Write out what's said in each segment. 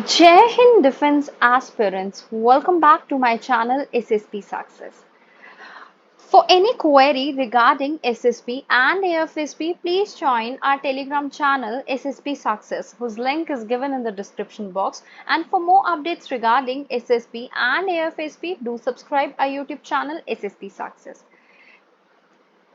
Jai Hind Defense aspirants, welcome back to my channel SSP Success. For any query regarding SSP and AFSP, please join our Telegram channel SSP Success, whose link is given in the description box. And for more updates regarding SSP and AFSP, do subscribe our YouTube channel SSP Success.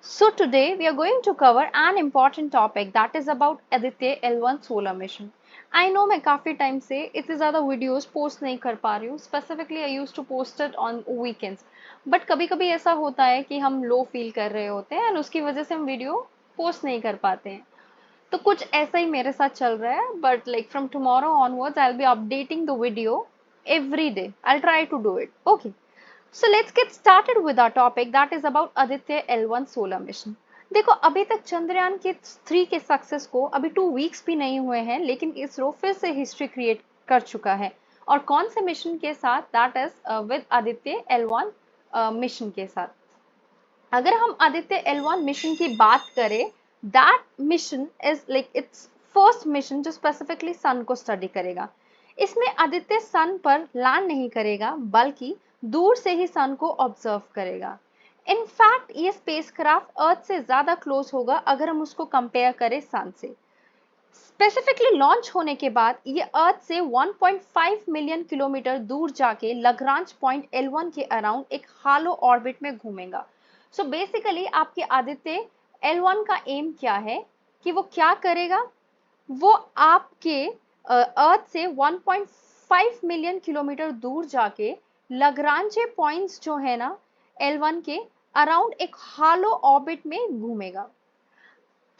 So today we are going to cover an important topic that is about Aditya L1 solar mission. I know मैं काफी time से इतने ज़्यादा videos post नहीं कर पा रही हूँ. Specifically I use to post it on weekends, but कभी कभी ऐसा होता है कि हम लो फील कर रहे होते हैं और उसकी वजह से हम वीडियो पोस्ट नहीं कर पाते हैं. तो कुछ ऐसा ही मेरे साथ चल रहा है, but like from tomorrow onwards I will be updating the video every day. I'll try to do it. Okay. So let's get started with our topic that is about Aditya L1 solar mission. देखो अभी तक चंद्रयान के 3 के success को अभी 2 weeks भी नहीं हुए हैं, लेकिन इसरो फिर से हिस्ट्री क्रिएट कर चुका है. और कौन से मिशन के साथ? That is with Aditya L1 mission के साथ. अगर हम आदित्य L1 मिशन की बात करें, that mission is like it's first mission जो स्पेसिफिकली सन को स्टडी करेगा. इसमें आदित्य सन पर लैंड नहीं करेगा, बल्कि दूर से ही सन को ऑब्जर्व करेगा. इनफैक्ट ये स्पेसक्राफ्ट अर्थ से ज्यादा क्लोज होगा अगर हम उसको कंपेयर करें सन से. स्पेसिफिकली लॉन्च होने के बाद ये अर्थ से 1.5 मिलियन किलोमीटर दूर जाके लग्रांज पॉइंट L1 के अराउंड एक हालो ऑर्बिट में घूमेगा. सो बेसिकली आपके आदित्य L1 का एम क्या है कि वो क्या करेगा? वो आपके अर्थ से 1.5 मिलियन किलोमीटर दूर जाके लग्रांजे पॉइंट्स जो है ना L1 के अराउंड एक हालो ऑर्बिट में घूमेगा.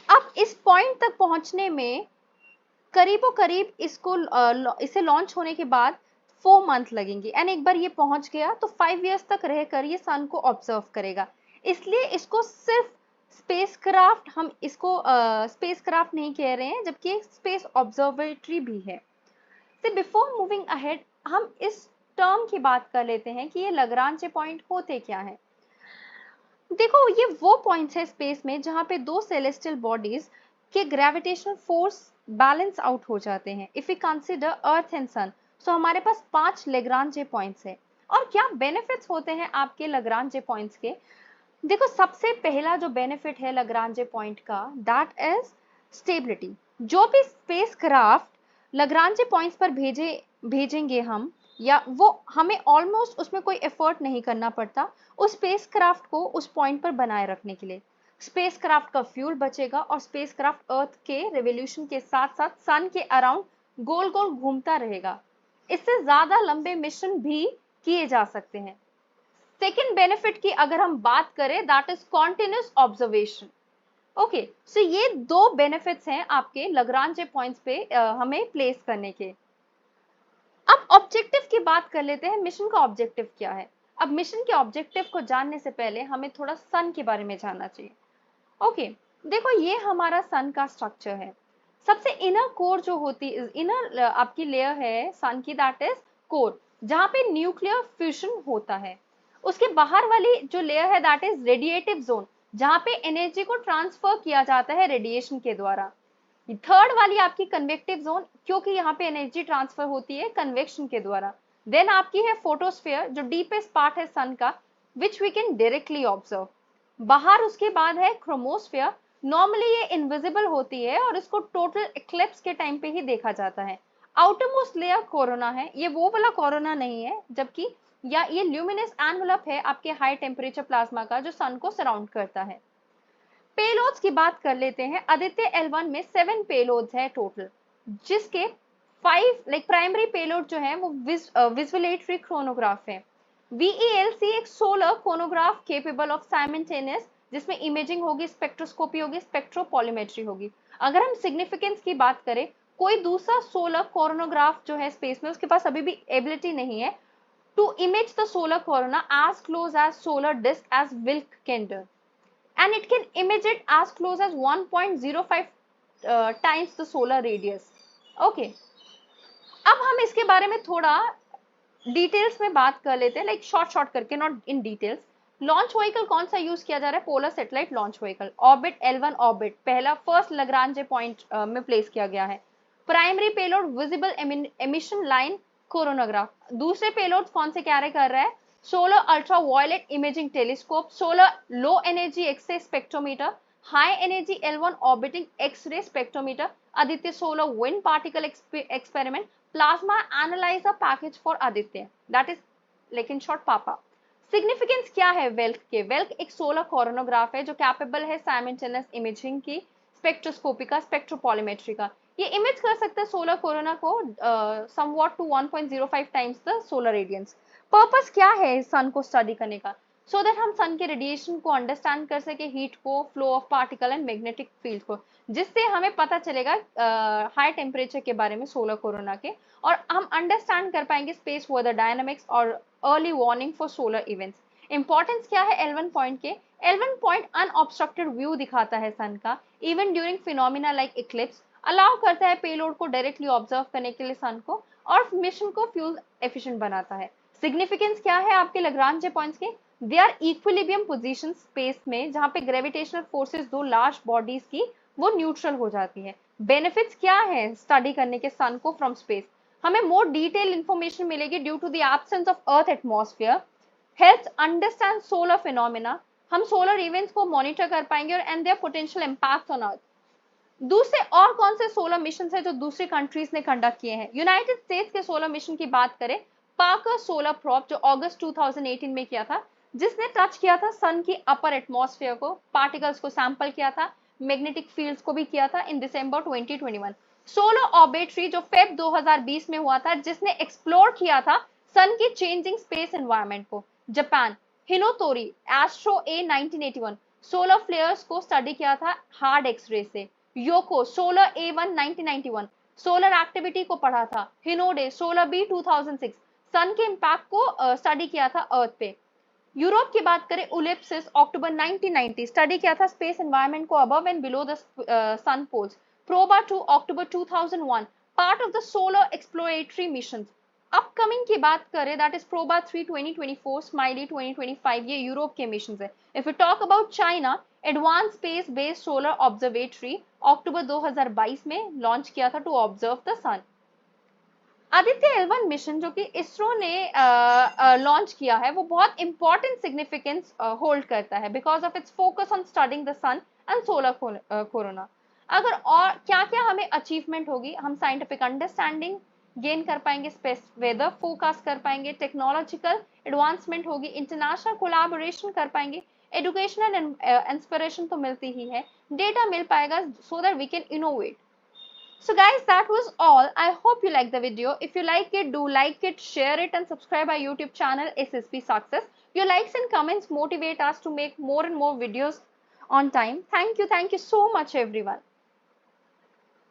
अब इस पॉइंट तक पहुंचने में करीबो करीब इसे लॉन्च होने के बाद 4 मंथ लगेंगे. एंड एक बार ये पहुंच गया तो 5 इयर्स तक रहकर ये सन को ऑब्जर्व करेगा. इसलिए इसको सिर्फ स्पेसक्राफ्ट, हम इसको स्पेसक्राफ्ट नहीं कह रहे हैं, जबकि एक स्पेस ऑब्जर्वेटरी भी है. तो बिफोर मूविंग अहेड हम इस टर्म की बात कर लेते हैं कि ये लग्रांजे पॉइंट होते क्या है. देखो ये वो पॉइंट्स है स्पेस में जहां पे दो सेलेस्टियल बॉडीज के ग्रेविटेशनल फोर्स बैलेंस आउट हो जाते हैं. If you consider earth and sun, so हमारे पास 5 लेग्रांजे पॉइंट्स है. और क्या बेनिफिट्स होते हैं आपके लग्रांजे पॉइंट्स के? देखो सबसे पहला जो बेनिफिट है लग्रांजे पॉइंट का, दैट इज स्टेबिलिटी. जो भी स्पेसक्राफ्ट लग्रांजे पॉइंट्स पर भेजेंगे हम, या वो हमें ऑलमोस्ट उसमें कोई एफर्ट नहीं करना पड़ता उस स्पेसक्राफ्ट को उस पॉइंट पर बनाए रखने के लिए. स्पेसक्राफ्ट का फ्यूल बचेगा और स्पेसक्राफ्ट अर्थ के रेवोल्यूशन के साथ साथ सन के अराउंड गोल गोल घूमता रहेगा. इससे ज्यादा लंबे मिशन भी किए जा सकते हैं. सेकेंड बेनिफिट की अगर हम बात करें, that is continuous observation. Okay, so ये दो बेनिफिट्स हैं आपके लग्रांजे पॉइंट्स पे हमें प्लेस करने के. अब ऑब्जेक्टिव की बात कर लेते हैं. मिशन का ऑब्जेक्टिव क्या है? अब मिशन के ऑब्जेक्टिव को जानने से पहले हमें थोड़ा सन के बारे में जानना चाहिए. ओके, देखो ये हमारा सन का स्ट्रक्चर है. सबसे इनर कोर जो होती है, इनर आपकी लेयर है सन की, दैट इज कोर, जहां पे न्यूक्लियर फ्यूजन होता है. उसके बाहर वाली जो लेयर है दैट इज रेडिएटिव जोन, जहां पे एनर्जी को ट्रांसफर किया जाता है रेडिएशन के द्वारा. थर्ड वाली आपकी कन्वेक्टिव जोन, क्योंकि यहाँ पे एनर्जी ट्रांसफर होती है कन्वेक्शन के द्वारा. देन आपकी है फोटोस्फीयर, जो डीपेस्ट पार्ट है सन का, which we can directly observe. बाहर उसके बाद है क्रोमोस्फीयर. नॉर्मली ये इनविजिबल होती है और इसको टोटल एक्लिप्स के टाइम पे ही देखा जाता है. आउटरमोस्ट लेयर कोरोना है. ये वो वाला कोरोना नहीं है, जबकि या ये ल्यूमिनस एनवलप है आपके हाई टेम्परेचर प्लाज्मा का, जो सन को सराउंड करता है. पेलोड्स की बात कर लेते हैं. आदित्य L1 में 7 पेलोड्स है टोटल, जिसके 5 लाइक प्राइमरी पेलोड जो है वो विजुअलेटरी क्रोनोग्राफ है. VELC एक solar chronograph capable of simultaneous, जिसमें इमेजिंग होगी, स्पेक्ट्रोस्कोपी होगी, स्पेक्ट्रोपॉलीमेट्री होगी. अगर हम सिग्निफिकेंस की बात करें, कोई दूसरा सोलर कोरोनोग्राफ जो है स्पेस में, उसके पास अभी भी एबिलिटी नहीं है to image the solar corona as close as solar disc as VELC can do, and it can image it as close as 1.05 times the solar radius. Okay, अब हम इसके बारे में थोड़ा डिटेल्स में बात कर लेते हैं, लाइक शॉर्ट करके, not in details. Launch vehicle कौन सा यूज किया जा रहा है? Polar satellite launch vehicle. Orbit L1 orbit पहला फर्स्ट लग्रांजे पॉइंट में प्लेस किया गया है. Primary payload visible emission line coronagraph. दूसरे पेलोड कौन से कैरी कर रहा है? Solar ultraviolet imaging telescope, solar low energy x-ray spectrometer, high energy L1 orbiting x-ray spectrometer, Aditya solar wind particle experiment, plasma analyser package for Aditya, that is लेकिन short पापा। Significance क्या है वेल्क के? वेल्क एक सोलर कोरोनोग्राफ है जो कैपेबल है simultaneous imaging की, स्पेक्ट्रोस्कोपी का, स्पेक्ट्रोपॉलीमेट्री का। ये इमेज कर सकते हैं सोलर कोरोना को somewhat to 1.05 times the solar radiance. Purpose क्या है सन को स्टडी करने का? सो दैट हम सन के रेडिएशन को अंडरस्टैंड कर सके, हीट को, flow of particle and magnetic field को, जिससे हमें पता चलेगा हाई टेम्परेचर के बारे में सोलर कोरोना के, और हम अंडरस्टैंड कर पाएंगे स्पेस वेदर डायनामिक्स और early warning for solar events. Importance क्या है L1 पॉइंट के? L1 पॉइंट अनऑब्स्ट्रक्टेड व्यू दिखाता है सन का even during phenomena like Eclipse, allow करता है पेलोड को डायरेक्टली ऑब्जर्व करने के लिए सन को, और मिशन को फ्यूल एफिशिएंट बनाता है। सिग्निफिकेंस क्या है आपके लैग्रांज पॉइंट्स के? They are equilibrium position space में, जहां पे ग्रेविटेशनल फोर्सेस दो लार्ज बॉडीज की वो न्यूट्रल हो जाती है। बेनिफिट्स क्या है स्टडी करने के सन को फ्रॉम स्पेस? हमें मोर डिटेल इंफॉर्मेशन मिलेगी due to the absence of earth atmosphere, helps understand solar phenomena, हम सोलर इवेंट्स को मॉनिटर कर पाएंगे और and their potential impact on earth. दूसरे और कौन से सोलर मिशन है जो दूसरी कंट्रीज ने कंडक्ट किए हैं? यूनाइटेड स्टेट्स के सोलर मिशन की बात करें, पार्कर सोलर प्रोब जो अगस्त 2018 में किया था, जिसने टच किया था सन की अपर एटमॉस्फेयर को, पार्टिकल्स को सैंपल किया था, मैग्नेटिक फील्ड्स को भी किया था इन दिसंबर 2021। सोलर ऑर्बिटरी जो फेब 2020 में हुआ था, जिसने एक्सप्लोर किया था सन की चेंजिंग स्पेस एनवायरनमेंट को। जापान, हिनोतोरी एस्ट्रो ए 1981 सोलर फ्लेयर्स को स्टडी किया था हार्ड एक्सरे से। योको सोलर A1 1991 सोलर एक्टिविटी को पढ़ा था। हिनोडे सोलर B 2006 सन के इंपैक्ट को स्टडी किया था अर्थ पे। यूरोप की बात करें, उलिप्सिस अक्टूबर 1990 स्टडी किया था स्पेस एनवायरनमेंट को above and below the sun poles. Proba 2 October 2001 part of the solar exploratory missions. Upcoming की बात करें, दैट इज प्रोबा 3 2024, स्माइली 2025, ये यूरोप के मिशंस है। If you talk about China, advance space based solar observatory अक्टूबर 2022 में launch किया था to observe the sun. Aditya L1 mission जो कि इसरो ने लॉन्च किया है, वो बहुत इंपॉर्टेंट सिग्निफिकेंस होल्ड करता है because of its focus on studying the sun and solar corona. अगर और क्या क्या हमें अचीवमेंट होगी, हम साइंटिफिक अंडरस्टैंडिंग गेन कर पाएंगे, स्पेस वेदर फोरकास्ट कर पाएंगे, टेक्नोलॉजिकल एडवांसमेंट होगी, इंटरनेशनल कोलैबोरेशन कर पाएंगे, एजुकेशनल इंस्पिरेशन तो मिलती ही है, डेटा मिल पाएगा so that we can innovate. So guys, that was all. I hope you like the video. If you like it, do like it, share it and subscribe our YouTube channel SSP Success. Your likes and comments motivate us to make more and more videos on time. Thank you so much everyone.